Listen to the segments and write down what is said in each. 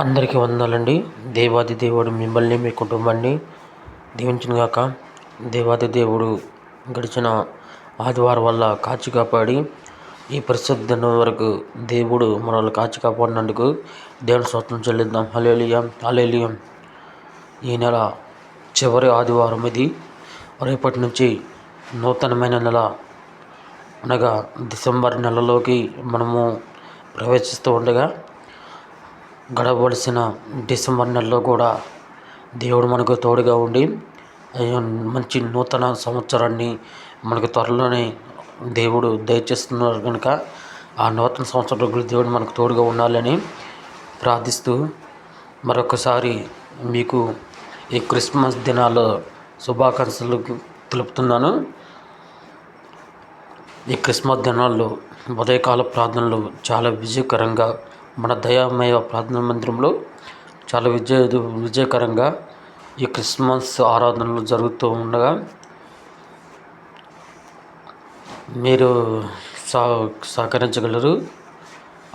అందరికీ వందనాలండి. దేవాది దేవుడు మిమ్మల్ని మీ కుటుంబాన్ని దీవించునుగాక. దేవాది దేవుడు గడిచిన ఆదివారం వల్ల కాచి కాపాడి ఈ పరిశుద్ధ దినం వరకు దేవుడు మనల్ని కాచి కాపాడినందుకు దేవుని స్తోత్రం చెల్లిద్దాం. హల్లెలూయా హల్లెలూయా. ఈ నెల చివరి ఆదివారం ఇది. రేపటి నుంచి నూతనమైన నెల అనగా డిసెంబర్ నెలలోకి మనము ప్రవేశిస్తూ ఉండగా గడవలసిన డిసెంబర్ నెలలో కూడా దేవుడు మనకు తోడుగా ఉండి మంచి నూతన సంవత్సరాన్ని మనకు త్వరలోనే దేవుడు దయచేస్తున్నారు కనుక ఆ నూతన సంవత్సరంలో దేవుడు మనకు తోడుగా ఉండాలని ప్రార్థిస్తూ మరొకసారి మీకు ఈ క్రిస్మస్ దినాల శుభాకాంక్షలు తెలుపుతున్నాను. ఈ క్రిస్మస్ దినాల్లో ఉదయకాల ప్రార్థనలు చాలా విజయకరంగా మన దయామయ ప్రార్థన మందిరంలో చాలా విజయకరంగా ఈ క్రిస్మస్ ఆరాధనలు జరుగుతూ ఉండగా మీరు సహకరించగలరు.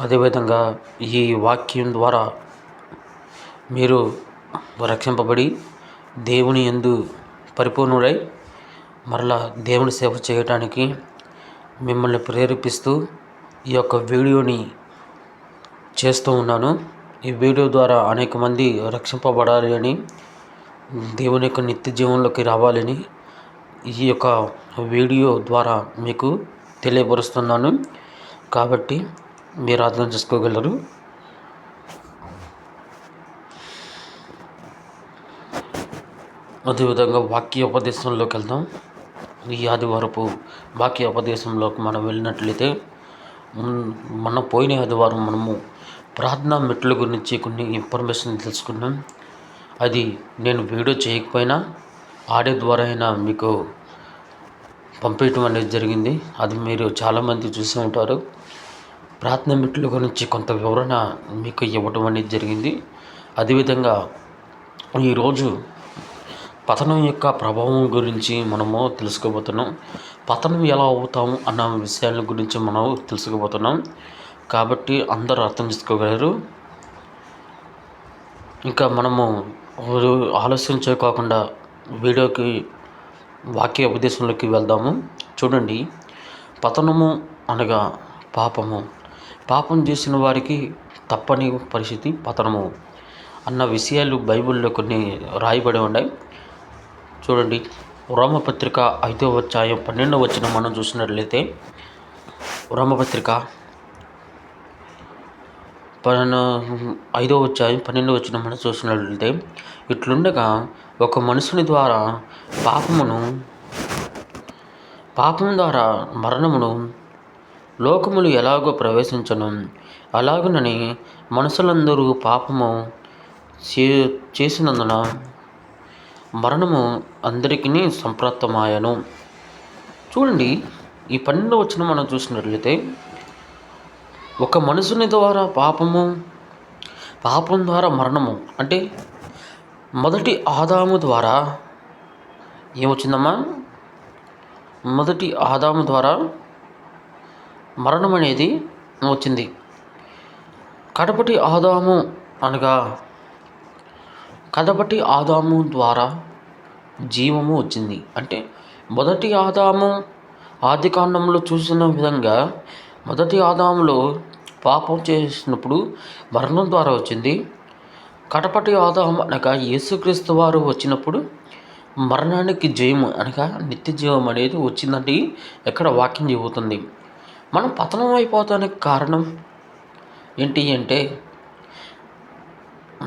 అదేవిధంగా ఈ వాక్యం ద్వారా మీరు రక్షింపబడి దేవుని యందు పరిపూర్ణుడై మరలా దేవుని సేవ చేయడానికి మిమ్మల్ని ప్రేరేపిస్తూ ఈ యొక్క వీడియోని చేస్తూ ఉన్నాను. ఈ వీడియో ద్వారా అనేక మంది రక్షింపబడాలి అని, దేవుని యొక్క నిత్య జీవంలోకి రావాలని ఈ యొక్క వీడియో ద్వారా మీకు తెలియపరుస్తున్నాను. కాబట్టి మీరు అర్థం చేసుకోగలరు. అదేవిధంగా వాక్యోపదేశంలోకి వెళ్దాం. ఈ ఆదివారపు వాక్యోపదేశంలోకి మనం వెళ్ళినట్లయితే మన పోయిన ఆదివారం మనము ప్రార్థనా మెట్ల గురించి కొన్ని ఇన్ఫర్మేషన్ తెలుసుకున్నాం. అది నేను వీడియో చేయకపోయినా ఆడియో ద్వారా అయినా మీకు పంపించడం అనేది జరిగింది. అది మీరు చాలామంది చూసి ఉంటారు. ప్రార్థనా మెట్ల గురించి కొంత వివరణ మీకు ఇవ్వడం అనేది జరిగింది. అదేవిధంగా ఈరోజు పతనం యొక్క ప్రభావం గురించి మనము తెలుసుకోబోతున్నాం. పతనం ఎలా అవుతాము అన్న విషయాల గురించి మనం తెలుసుకోబోతున్నాం. కాబట్టి అందరూ అర్థం చేసుకోగలరు. ఇంకా మనము ఆలస్యం చేయకోకుండా వీడియోకి వాక్య ఉపదేశంలోకి వెళ్దాము. చూడండి, పతనము అనగా పాపం చేసిన వారికి తప్పని పరిస్థితి పతనము అన్న విషయాలు బైబిల్లో కొన్ని రాయబడి ఉన్నాయి. చూడండి, రోమపత్రిక 5వ అధ్యాయం 12వ వచనం మనం చూసినట్లయితే, రోమపత్రిక 5వ అధ్యాయం 12వ వచనం మనం చూసినట్లయితే, ఇట్లుండగా ఒక మనుషుని ద్వారా పాపం ద్వారా మరణమును లోకములు ఎలాగో ప్రవేశించను, అలాగునని మనుషులందరూ పాపము చేసినందున మరణము అందరికీ సంప్రాప్తమాయను. చూడండి, ఈ 12వ వచనం మనం చూసినట్లయితే, ఒక మనుషుని ద్వారా పాపం ద్వారా మరణము అంటే మొదటి ఆదాము ద్వారా ఏమొచ్చిందమ్మా? మొదటి ఆదాము ద్వారా మరణం అనేది వచ్చింది. కడపటి ఆదాము ద్వారా జీవము వచ్చింది. అంటే మొదటి ఆదాము ఆదికాండంలో చూసిన విధంగా మొదటి ఆదాములో పాపం చేసినప్పుడు మరణం ద్వారా వచ్చింది. కడపటి ఆదాము అనగా యేసుక్రీస్తు వారు వచ్చినప్పుడు మరణానికి జయము అనగా నిత్య జీవం అనేది వచ్చిందంటే ఎక్కడ వాక్యం చెబుతుంది. మనం పతనం అయిపోతానికి కారణం ఏంటి అంటే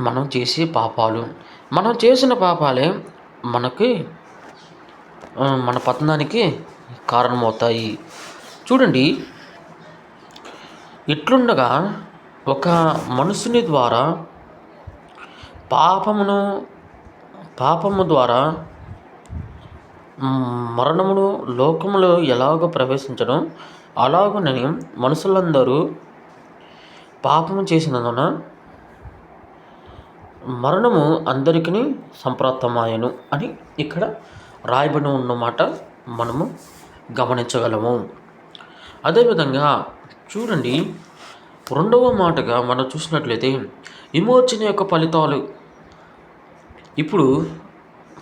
మనం చేసిన పాపాలే మన పతనానికి కారణమవుతాయి. చూడండి, ఇట్లుండగా ఒక మనుషుని ద్వారా పాపము ద్వారా మరణమును లోకములో ఎలాగో ప్రవేశించడం, అలాగనే మనుషులందరూ పాపము చేసినందున మరణము అందరికీ సంప్రాప్తమాయను అని ఇక్కడ రాయబడి ఉన్నమాట మనము గమనించగలము. అదేవిధంగా చూడండి, రెండవ మాటగా మనం చూసినట్లయితే, విమోచన యొక్క ఫలితాలు. ఇప్పుడు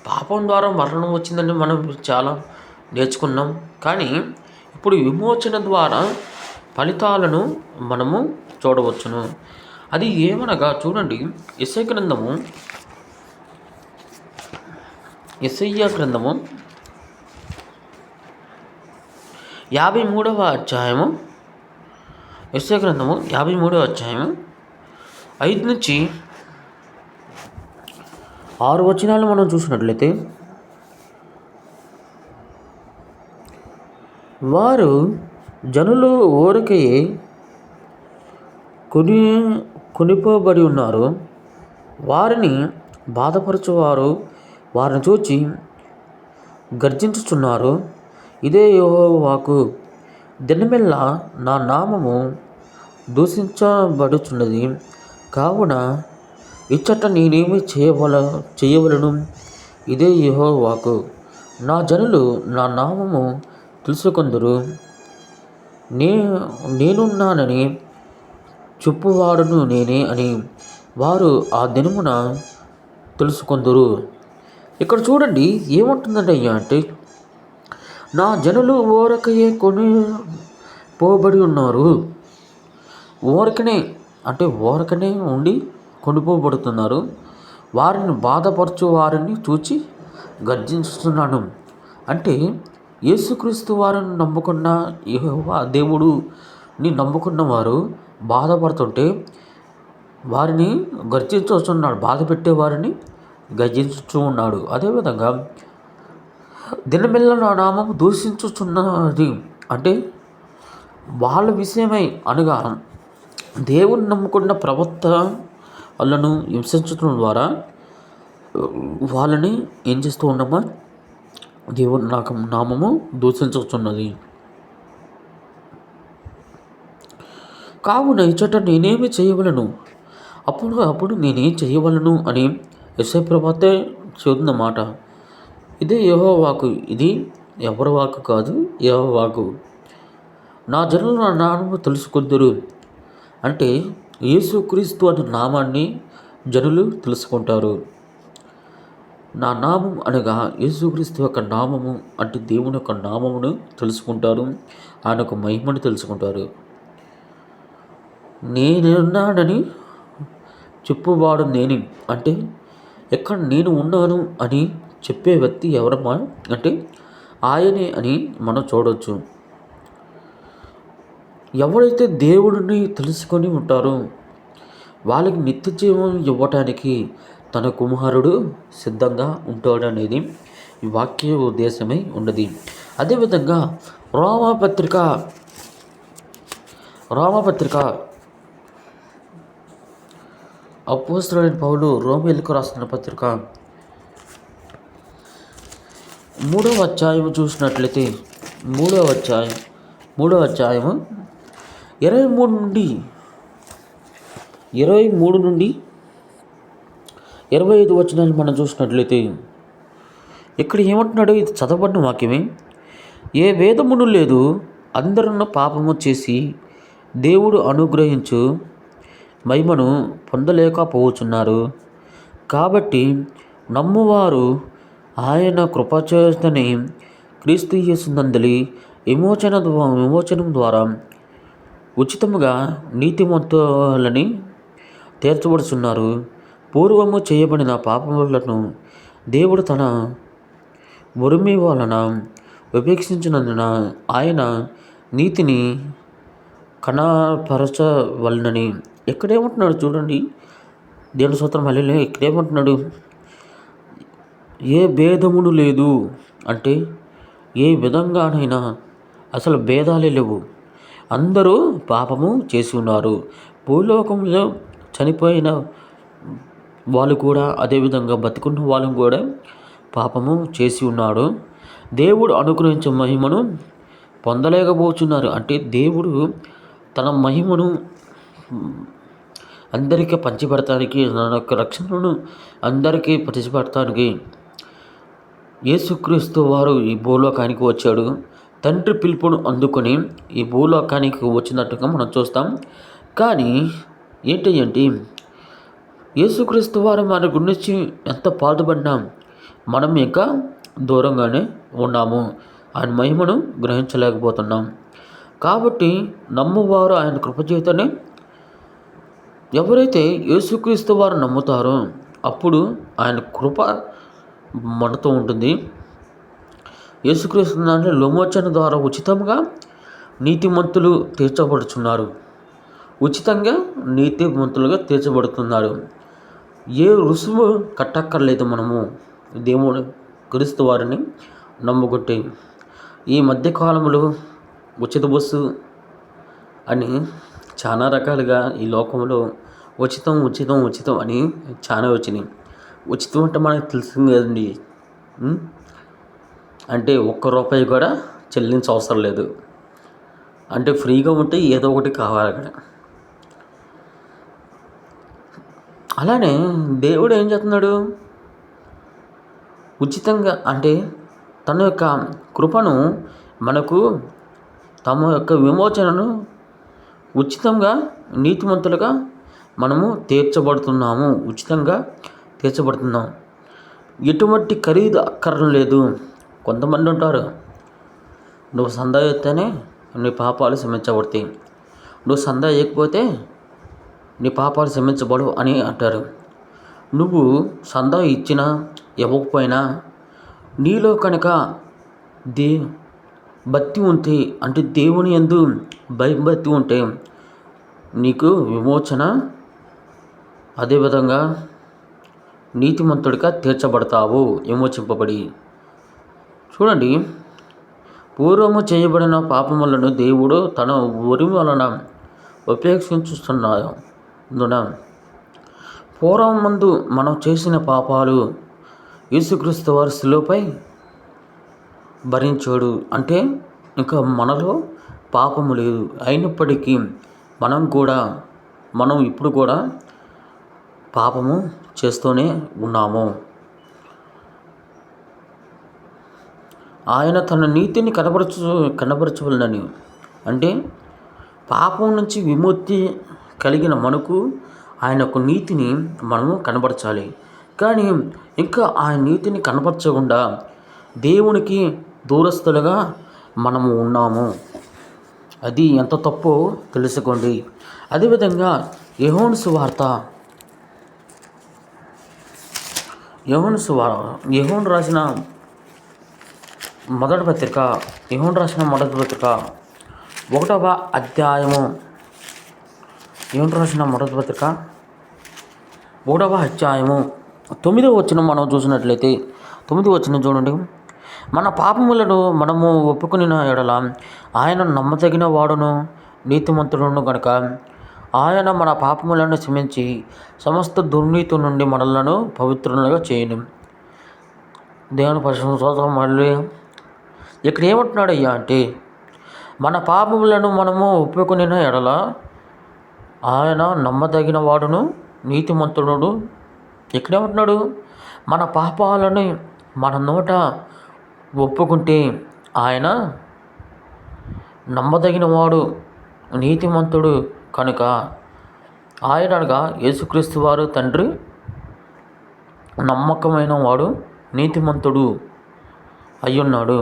పాపం ద్వారా మరణం వచ్చిందని మనం చాలా నేర్చుకున్నాం. కానీ ఇప్పుడు విమోచన ద్వారా ఫలితాలను మనము చూడవచ్చును. అది ఏమనగా చూడండి, యెషయా గ్రంథము 53వ అధ్యాయము, యెషయా గ్రంథము 53వ అధ్యాయము 5 నుంచి 6 వచనాలు మనం చూసినట్లయితే, వారు జనులు ఊరకే కొనిపోబడి ఉన్నారు, వారిని బాధపరచువారు వారిని చూచి గర్జించుచున్నారు. ఇదే యెహోవా వాక్కు, దినమెల్లా నా నామము దూషించబడుచున్నది, కావున ఇచ్చట నేనేమి చేయవలను? ఇదే యెహోవా వాక్కు. నా జనులు నా నామము తెలుసుకొందురు, నేనున్నానని చెప్పువాడును నేనే అని వారు ఆ దినమున తెలుసుకొందురు. ఇక్కడ చూడండి ఏమంటుందంటే అంటే, నా జనులు ఊరకయే పోబడి ఉన్నారు. ఊరకనే ఉండి కొనిపోబడుతున్నారు. వారిని బాధపరచు వారిని చూచి గర్జిస్తున్నాను. అంటే యేసుక్రీస్తు వారిని నమ్ముకున్న యెహోవా దేవుడుని నమ్ముకున్న వారు బాధపడుతుంటే వారిని గర్జించుచున్నాడు, బాధ పెట్టే వారిని గర్జించుచూ ఉన్నాడు. అదేవిధంగా దినమెల్ల నా నామం దూషించుచున్నది అంటే వాళ్ళ విషయమై, అనగా దేవుని నమ్ముకున్న ప్రవక్త వాళ్ళను హింసించడం ద్వారా వాళ్ళని ఏం చేస్తూ ఉన్నామా, దేవుని నామము దూషించుచున్నది. కావున ఇచ్చట నేనేమి చేయవలను? అప్పుడు నేనేం చేయవలను అని యెషయా ప్రవక్తే చెబుతున్న మాట. ఇదే యెహోవా వాక్కు. ఇది ఎవరి వాక్కు కాదు, యెహోవా వాక్కు. నా జనులు నా నామము తెలుసుకొందురు అంటే యేసుక్రీస్తు అనే నామాన్ని జనులు తెలుసుకుంటారు. నా నామం అనగా యేసుక్రీస్తు యొక్క నామము అంటే దేవుని యొక్క నామమును తెలుసుకుంటారు, ఆయన యొక్క మహిమను తెలుసుకుంటారు. నేనున్నానని చెప్పువాడు నేనే అంటే ఎక్కడ నేను ఉన్నాను అని చెప్పే వ్యక్తి ఎవరమ్మా అంటే ఆయనే అని మనం చూడవచ్చు. ఎవరైతే దేవుడిని తెలుసుకొని ఉంటారో వాళ్ళకి నిత్య జీవం ఇవ్వటానికి తన కుమారుడు సిద్ధంగా ఉంటాడనేది ఈ వాక్య ఉద్దేశమై ఉన్నది. అదేవిధంగా రోమపత్రిక అపోస్తలుడైన పౌలు రోమీయులకు రాస్తున్న పత్రిక 3వ అధ్యాయము చూసినట్లయితే 3వ అధ్యాయము 23 నుండి 25 వచనాలు మనం చూసినట్లయితే ఇక్కడ ఏమంటున్నాడు? ఇది చదవబడిన వాక్యమే. ఏ భేదమును లేదు, అందరూ పాపము చేసి దేవుడు అనుగ్రహించు మహిమను పొందలేకపోతున్నారు. కాబట్టి నమ్మువారు ఆయన కృపచేతనే క్రీస్తు యేసునందలి విమోచనం ద్వారా ఉచితముగా నీతిమంతులని తీర్చబడుచున్నారు. పూర్వము చేయబడిన పాపములను దేవుడు తన ఉరిమి వలన ఉపేక్షించినందున ఆయన నీతిని కనపరచవలనని. ఎక్కడేమంటున్నాడు చూడండి, దేవుని స్తోత్రం హల్లెలూయా. ఇక్కడేమంటున్నాడు? ఏ భేదమును లేదు అంటే ఏ విధంగానైనా అసలు భేదాలే లేవు. అందరూ పాపము చేసి ఉన్నారు. భూలోకంలో చనిపోయిన వాళ్ళు కూడా, అదేవిధంగా బతికున్న వాళ్ళు కూడా పాపము చేసి ఉన్నాడు. దేవుడు అనుగ్రహించే మహిమను పొందలేకపోతున్నారు. అంటే దేవుడు తన మహిమను అందరికీ పంచిపెడతానికి, తన యొక్క రక్షణను అందరికీ పంచిపెడతానికి యేసుక్రీస్తు వారు ఈ భూలోకానికి వచ్చాడు. తండ్రి పిలుపును అందుకొని ఈ భూలోకానికి వచ్చినట్టుగా మనం చూస్తాం. కానీ ఏంటి అంటే యేసుక్రీస్తు వారు మన గురించి ఎంత పాటుపడినా మనం ఇంకా దూరంగానే ఉన్నాము. ఆయన మహిమను గ్రహించలేకపోతున్నాం. కాబట్టి నమ్మువారు ఆయన కృపచేతనే, ఎవరైతే యేసుక్రీస్తు వారు నమ్ముతారో అప్పుడు ఆయన కృప మనతో ఉంటుంది. యేసుక్రీస్తు అంటే విమోచన ద్వారా ఉచితంగా నీతిమంతులు తీర్చబడుచున్నారు. ఉచితంగా నీతిమంతులుగా తీర్చబడుతున్నారు. ఏ రుసుము కట్టక్కర్లేదు. మనము దేవుడు క్రీస్తు వారిని నమ్ముకుంటే. ఈ మధ్యకాలంలో ఉచిత బస్సు అని చాలా రకాలుగా ఈ లోకంలో ఉచితం ఉచితం ఉచితం అని చాలా వచ్చినాయి. ఉచితం అంటే మనకు తెలిసింది కదండి. అంటే ₹1 కూడా చెల్లించవసరం లేదు. అంటే ఫ్రీగా ఉంటే ఏదో ఒకటి కావాలి అక్కడ. అలానే దేవుడు ఏం చేస్తున్నాడు? ఉచితంగా అంటే తన యొక్క కృపను మనకు, తమ యొక్క విమోచనను ఉచితంగా నీతిమంతులుగా మనము తీర్చబడుతున్నాము. ఉచితంగా తీర్చబడుతున్నాం. ఎటువంటి ఖరీదు అక్కర్లేదు. కొంతమంది ఉంటారు, నువ్వు సందా ఎత్తేనే నీ పాపాలు క్షమించబడతాయి, నువ్వు సందా వేయకపోతే నీ పాపాలు క్షమించబడవు అని అంటారు. నువ్వు సందా ఇచ్చినా ఇవ్వకపోయినా నీలో కనుక భక్తి ఉంటే, అంటే దేవుని యందు భయభక్తి ఉంటే నీకు విమోచన, అదేవిధంగా నీతిమంతుడిగా తీర్చబడతావు విమోచింపబడి. చూడండి, పూర్వము చేయబడిన పాపములను దేవుడు తన ఉరిమి వలన ఉపేక్షించుచున్నందున పూర్వం ముందు మనం చేసిన పాపాలు యేసుక్రీస్తు వారి శిలువపై భరించాడు. అంటే ఇంకా మనలో పాపము లేదు. అయినప్పటికీ మనం ఇప్పుడు కూడా పాపము చేస్తూనే ఆయన తన నీతిని కనబరచవలనని, అంటే పాపం నుంచి విముక్తి కలిగిన మనకు ఆయన యొక్క నీతిని మనము కనబరచాలి. కానీ ఇంకా ఆ నీతిని కనపరచకుండా దేవునికి దూరస్తులుగా మనము ఉన్నాము. అది ఎంత తప్పో తెలుసుకోండి. అదేవిధంగా యోహాను రాసిన మొదటి పత్రిక 1వ అధ్యాయము 9వ వచనం మనం చూసినట్లయితే, 9వ వచనం చూడండి. మన పాపములను మనము ఒప్పుకొనిన ఎడల ఆయన నమ్మదగిన వాడును నీతిమంతుడును కనుక ఆయన మన పాపములను క్షమించి సమస్త దుర్నీతి నుండి మనలను పవిత్రులుగా చేయను. దేవుని పరిశుద్ధ. మళ్ళీ ఇక్కడ ఏమంటున్నాడయ్యా అంటే, మన పాపములను మనము ఒప్పుకొనిన ఎడల ఆయన నమ్మదగిన వాడును నీతిమంతుడు. ఇక్కడేమంటున్నాడు? మన పాపాలని మన నోట ఒప్పుకుంటే ఆయన నమ్మదగిన వాడు నీతిమంతుడు కనుక, ఆయన అనగా యేసుక్రీస్తు వారు తండ్రి నమ్మకమైన వాడు నీతిమంతుడు అయ్యున్నాడు.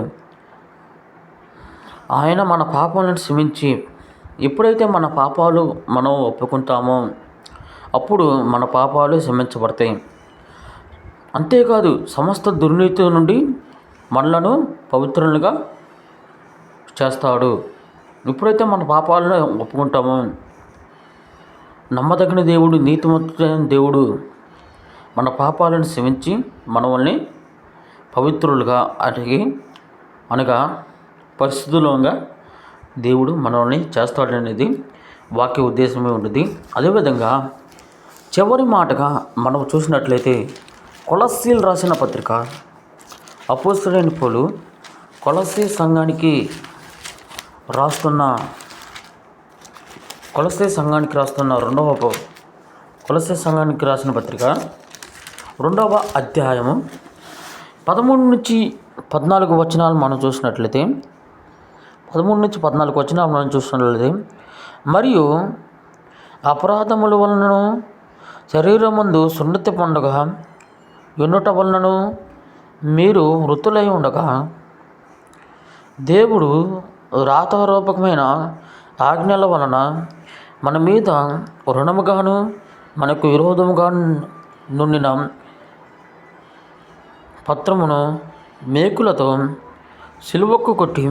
ఆయన మన పాపాలను క్షమించి, ఎప్పుడైతే మన పాపాలు మనం ఒప్పుకుంటామో అప్పుడు మన పాపాలు క్షమించబడతాయి. అంతేకాదు సమస్త దుర్నీతి నుండి మనలను పవిత్రులుగా చేస్తాడు. ఎప్పుడైతే మన పాపాలను ఒప్పుకుంటామో, నమ్మదగిన దేవుడు, నీతిమంతుడైన దేవుడు మన పాపాలను క్షమించి మనల్ని పవిత్రులుగా అనగా పరిశుద్ధులుగా దేవుడు మనల్ని చేస్తాడనేది వాక్య ఉద్దేశమే ఉంటుంది. అదేవిధంగా చివరి మాటగా మనం చూసినట్లయితే కొలస్సీలు రాసిన పత్రిక, అపోస్తలుడైన పౌలు కొలస్సీ సంఘానికి రాస్తున్న కొలస్సీ సంఘానికి రాసిన పత్రిక 2వ అధ్యాయము 13 నుంచి 14 వచనాలు మనం చూసినట్లయితే, 13 నుంచి 14 వచనాలు మనం చూసినట్లయితే, మరియు అపరాధముల వలనను శరీరమందు సున్నతి పండుగ ఎన్నుట వలనను మీరు వృత్తులై ఉండగా దేవుడు రాతరూపకమైన ఆజ్ఞల వలన మన మీద రుణముగాను మనకు విరోధముగా నుండిన పత్రమును మేకులతో సిలువకు కొట్టి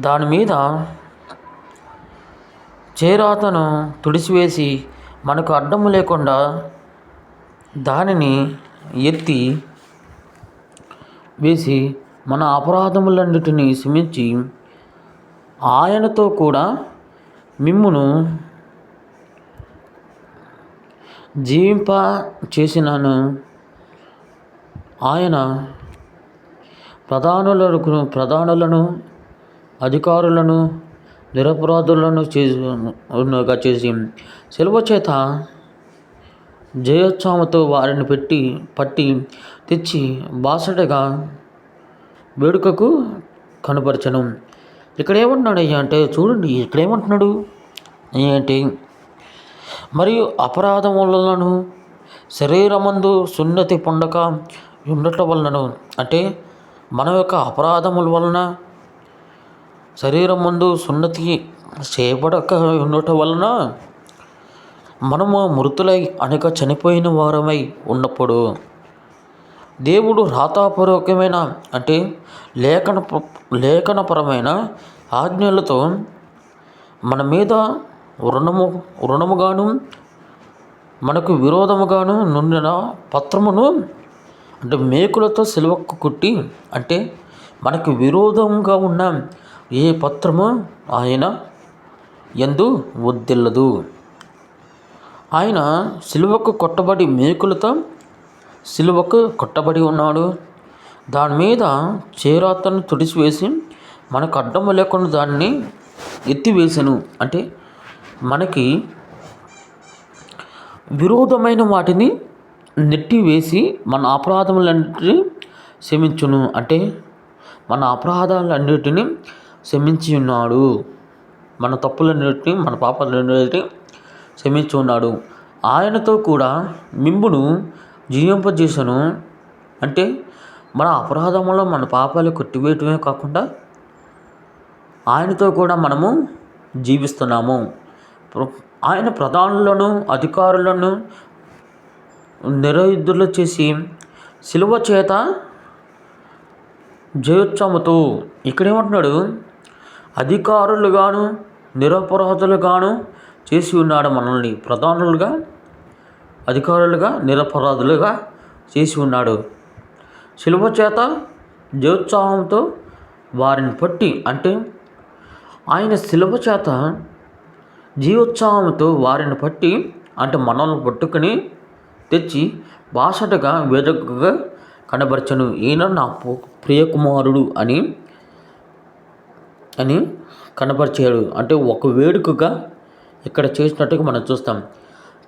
దాని మీద చేరాతను తుడిసివేసి మనకు అడ్డము లేకుండా దానిని ఎత్తి వేసి మన అపరాధములన్నిటినీ క్షమించి ఆయనతో కూడా మిమ్మును జీవింప చేసినను. ఆయన ప్రధానులను అధికారులను నిరపరాధులను చేసి శిలువ చేత జయోత్సాహంతో వారిని పట్టి తెచ్చి బాసటగా వేడుకకు కనపరచను. ఇక్కడ ఏమంటున్నాడు అయ్యా అంటే చూడండి, ఇక్కడ ఏమంటున్నాడు ఏంటి, మరియు అపరాధములను శరీరమందు సున్నతి పొందక ఉండటం వలనను, అంటే మన యొక్క అపరాధముల వలన శరీరం ముందు సున్నతి చేయబడక ఉండటం వలన మనము మృతులై అనక చనిపోయిన వారమై ఉన్నప్పుడు దేవుడు రాతాపూర్వకమైన అంటే లేఖనపరమైన ఆజ్ఞలతో మన మీద రుణముగాను మనకు విరోధముగాను నుండిన పత్రమును అంటే మేకులతో సిలువకు కుట్టి, అంటే మనకు విరోధంగా ఉన్న ఏ పత్రము ఆయన యందు వద్దిల్లదు. ఆయన సిలువకు కొట్టబడి మేకులతో సిలువకు కొట్టబడి ఉన్నాడు. దాని మీద చేరాతను తుడిసివేసి మనకు అడ్డము లేకుండా దాన్ని ఎత్తివేసెను. అంటే మనకి విరోధమైన వాటిని నెట్టివేసి మన అపరాధములన్నిటినీ క్షమించును. అంటే మన అపరాధాలన్నిటినీ క్షమించి ఉన్నాడు. మన తప్పులన్నిటినీ మన పాపాలన్నిటినీ క్షమించి ఉన్నాడు. ఆయనతో కూడా మిమ్మును జీవింపజేసను. అంటే మన అపరాధములో మన పాపాలు కొట్టివేయటమే కాకుండా ఆయనతో కూడా మనము జీవిస్తున్నాము. ఆయన ప్రధానులను అధికారులను నిరయుద్ధులు చేసి శిలువ చేత జయోత్సవముతో, ఇక్కడేమంటున్నాడు, అధికారులుగాను నిరపరాధులుగాను చేసి ఉన్నాడు. మనల్ని ప్రధానులుగా అధికారులుగా నిరపరాధులుగా చేసి ఉన్నాడు. శిలువ చేత జయోత్సాహంతో వారిని పట్టి, అంటే ఆయన శిలువ చేత జీవోత్సాహంతో వారిని పట్టి, అంటే మనల్ని పట్టుకుని తెచ్చి బాసటగా వేడుకగా కనబరచను. ఈయన నా ప్రియకుమారుడు అని కనపరిచాడు. అంటే ఒక వేడుకగా ఇక్కడ చేసినట్టుగా మనం చూస్తాం.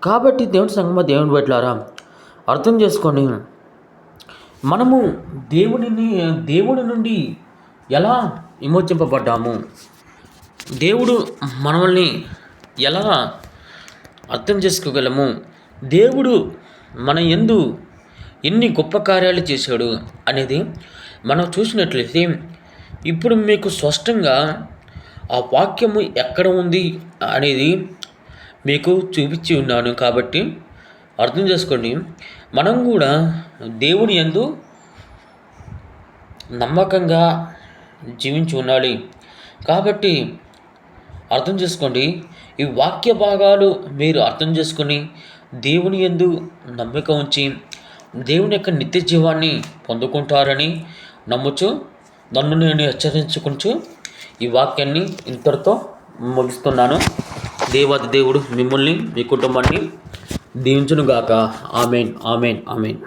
కాబట్టి దేవుని సంగమ దేవుని బిడ్డలారా అర్థం చేసుకొని మనము దేవుడి నుండి ఎలా విమోచింపబడ్డాము, దేవుడు మనల్ని ఎలా అర్థం చేసుకోగలము, దేవుడు మన యందు ఎన్ని గొప్ప కార్యాలు చేశాడు అనేది మనం చూసినట్లయితే ఇప్పుడు మీకు స్పష్టంగా ఆ వాక్యము ఎక్కడ ఉంది అనేది మీకు చూపించి ఉన్నాను. కాబట్టి అర్థం చేసుకోండి, మనం కూడా దేవుని యందు నమ్మకంగా జీవించి ఉండాలి. కాబట్టి అర్థం చేసుకోండి, ఈ వాక్య భాగాలు మీరు అర్థం చేసుకొని దేవుని యందు నమ్మిక ఉంచి దేవుని యొక్క నిత్య జీవాన్ని పొందుకుంటారని నమ్ముచు నన్ను నేను హెచ్చరించుకుంటూ ఈ వాక్యాన్ని ఇంతటితో ముగిస్తున్నాను. దేవాది దేవుడు మిమ్మల్ని మీ కుటుంబాన్ని దీవించునుగాక. Amen, amen, amen.